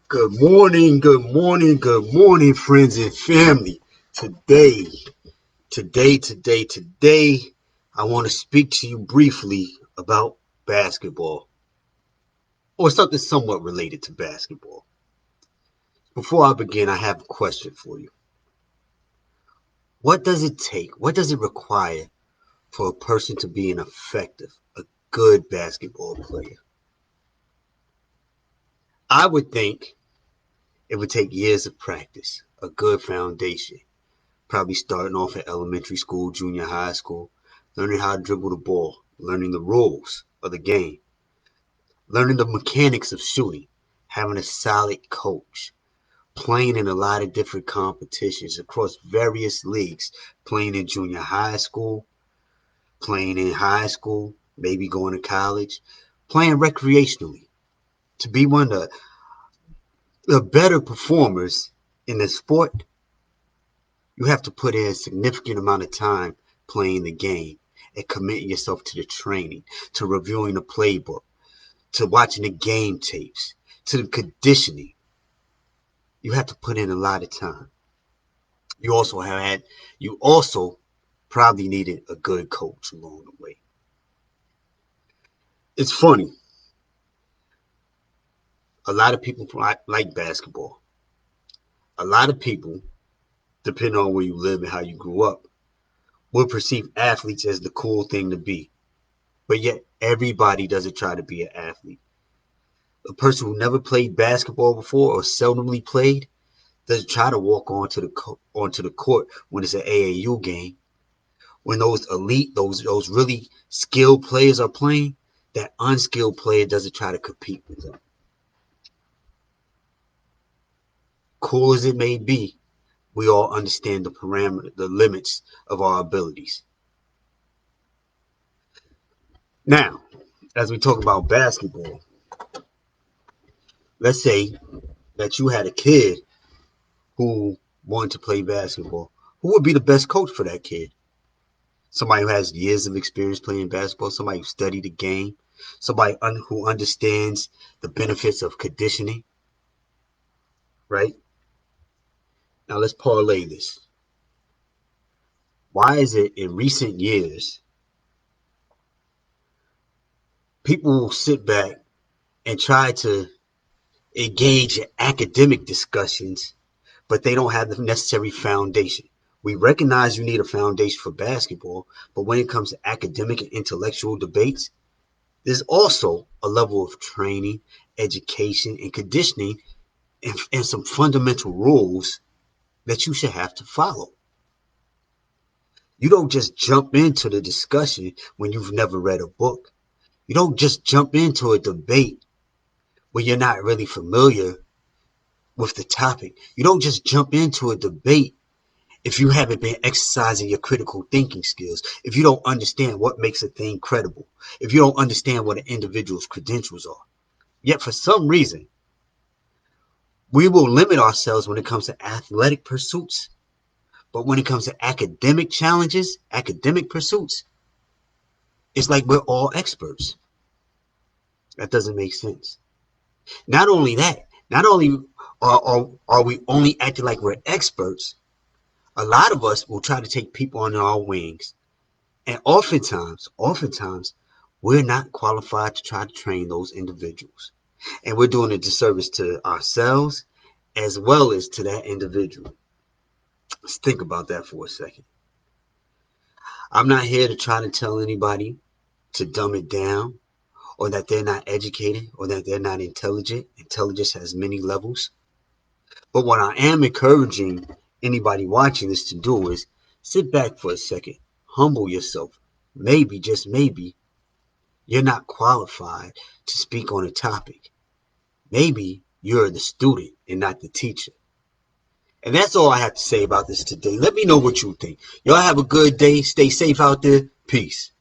Good morning, friends and family. Today, I want to speak to you briefly about basketball, or something somewhat related to basketball. Before I begin, I have a question for you. What does it take? What does it require for a person to be an effective, a good basketball player? I would think it would take years of practice, a good foundation. Probably starting off at elementary school, junior high school, learning how to dribble the ball, learning the rules of the game, learning the mechanics of shooting, having a solid coach, playing in a lot of different competitions across various leagues, playing in junior high school, playing in high school, maybe going to college, playing recreationally. To be one of the better performers in the sport, you have to put in a significant amount of time playing the game and committing yourself to the training, to reviewing the playbook, to watching the game tapes, to the conditioning. You have to put in a lot of time. You also probably needed a good coach along the way. It's funny. A lot of people like basketball. A lot of people, depending on where you live and how you grew up, will perceive athletes as the cool thing to be. But yet, everybody doesn't try to be an athlete. A person who never played basketball before or seldomly played doesn't try to walk onto the court when it's an AAU game. When those elite, those really skilled players are playing, that unskilled player doesn't try to compete with them. Cool as it may be, we all understand the parameter, the limits of our abilities. Now, as we talk about basketball, let's say that you had a kid who wanted to play basketball. Who would be the best coach for that kid? Somebody who has years of experience playing basketball, somebody who studied the game, who understands the benefits of conditioning, right? Now let's parlay this. Why is it in recent years people will sit back and try to engage in academic discussions, but they don't have the necessary foundation? We recognize you need a foundation for basketball, but when it comes to academic and intellectual debates, there's also a level of training, education, and conditioning and some fundamental rules that you should have to follow. You don't just jump into the discussion when you've never read a book. You don't just jump into a debate when you're not really familiar with the topic. You don't just jump into a debate if you haven't been exercising your critical thinking skills, if you don't understand what makes a thing credible, if you don't understand what an individual's credentials are. Yet for some reason, we will limit ourselves when it comes to athletic pursuits. But when it comes to academic challenges, academic pursuits, it's like we're all experts. That doesn't make sense. Not only that, not only are we only acting like we're experts, a lot of us will try to take people under our wings. And oftentimes, we're not qualified to try to train those individuals. And we're doing a disservice to ourselves as well as to that individual. Let's think about that for a second. I'm not here to try to tell anybody to dumb it down or that they're not educated or that they're not intelligent. Intelligence has many levels. But what I am encouraging anybody watching this to do is sit back for a second, humble yourself. Maybe, just maybe, you're not qualified to speak on a topic. Maybe you're the student and not the teacher. And that's all I have to say about this today. Let me know what you think. Y'all have a good day. Stay safe out there. Peace.